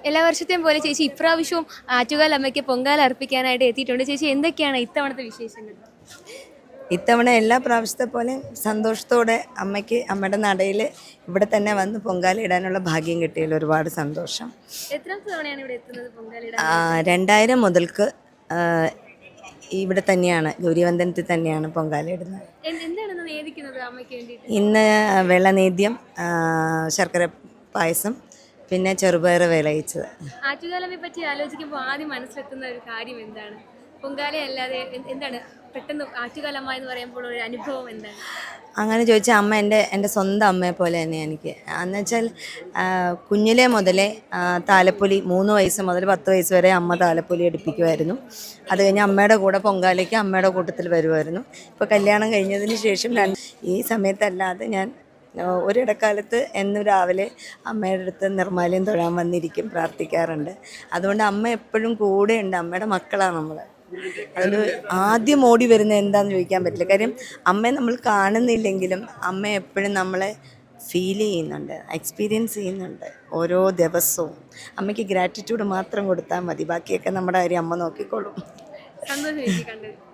എല്ലാ വർഷത്തെയും പോലെ ചേച്ചി ഇപ്രാവശ്യവും ആറ്റുകാൽ അമ്മയ്ക്ക് പൊങ്കാല അർപ്പിക്കാനായിട്ട് എത്തിയിട്ടുണ്ട്. ചേച്ചി എന്തൊക്കെയാണ് ഇത്തവണത്തെ വിശേഷങ്ങൾ? ഇത്തവണ എല്ലാ പ്രാവശ്യത്തെ പോലെ സന്തോഷത്തോടെ അമ്മയ്ക്ക് അമ്മയുടെ നടയിൽ ഇവിടെ തന്നെ വന്ന് പൊങ്കാല ഇടാനുള്ള ഭാഗ്യം കിട്ടിയതിൽ ഒരുപാട് സന്തോഷം. എത്രാമത്തെ തവണയാണ് ഇവിടെ എത്തുന്നത് പൊങ്കാല ഇടാൻ? 2000 മുതൽക്ക് ഇവിടെ തന്നെയാണ്, ഗൗരിവന്ദനത്തിൽ തന്നെയാണ് പൊങ്കാല ഇടുന്നത്. എന്താണെന്ന് നേദിക്കുന്നത് അമ്മയ്ക്ക് വേണ്ടിയിട്ട്? ഇന്ന് വെള്ളനേദ്യം, ശർക്കര പായസം, പിന്നെ ചെറുപയർ വിളയിച്ചത്. ആറ്റുകാലമ്മയെ പറ്റി ആലോചിക്കുമ്പോൾ ആദ്യം മനസ്സിലെത്തുന്ന ഒരു കാര്യം എന്താണ്? പൊങ്കാല അല്ലാതെ എന്താണ് പെട്ടെന്ന് ആറ്റുകാലമ്മ എന്ന് പറയുമ്പോൾ ഒരു അനുഭവം എന്താണ്? അങ്ങനെ ചോദിച്ചാൽ അമ്മ എൻ്റെ സ്വന്തം അമ്മയെ പോലെ തന്നെ എനിക്ക്. എന്നുവെച്ചാൽ കുഞ്ഞിലെ മുതലേ താലപ്പൊലി 3 വയസ്സ് മുതൽ 10 വയസ്സ് വരെ അമ്മ താലപ്പൊലി എടുപ്പിക്കുമായിരുന്നു. അത് കഴിഞ്ഞ് അമ്മയുടെ കൂടെ പൊങ്കാലയ്ക്ക് അമ്മയുടെ കൂട്ടത്തിൽ വരുമായിരുന്നു. ഇപ്പോൾ കല്യാണം കഴിഞ്ഞതിന് ശേഷം ഈ സമയത്തല്ലാതെ ഞാൻ ഒരിടക്കാലത്ത് എന്നും രാവിലെ അമ്മയുടെ അടുത്ത് നിർമ്മാല്യം തൊഴാൻ വന്നിരിക്കും, പ്രാർത്ഥിക്കാറുണ്ട്. അതുകൊണ്ട് അമ്മ എപ്പോഴും കൂടെയുണ്ട്. അമ്മയുടെ മക്കളാണ് നമ്മൾ. അതിൽ ആദ്യം ഓടി വരുന്നത് എന്താണെന്ന് ചോദിക്കാൻ പറ്റില്ല. കാര്യം അമ്മയെ നമ്മൾ കാണുന്നില്ലെങ്കിലും അമ്മ എപ്പോഴും നമ്മളെ ഫീൽ ചെയ്യുന്നുണ്ട്, എക്സ്പീരിയൻസ് ചെയ്യുന്നുണ്ട് ഓരോ ദിവസവും. അമ്മയ്ക്ക് ഗ്രാറ്റിറ്റ്യൂഡ് മാത്രം കൊടുത്താൽ മതി, ബാക്കിയൊക്കെ നമ്മുടെ കാര്യം അമ്മ നോക്കിക്കോളും. സന്തോഷം.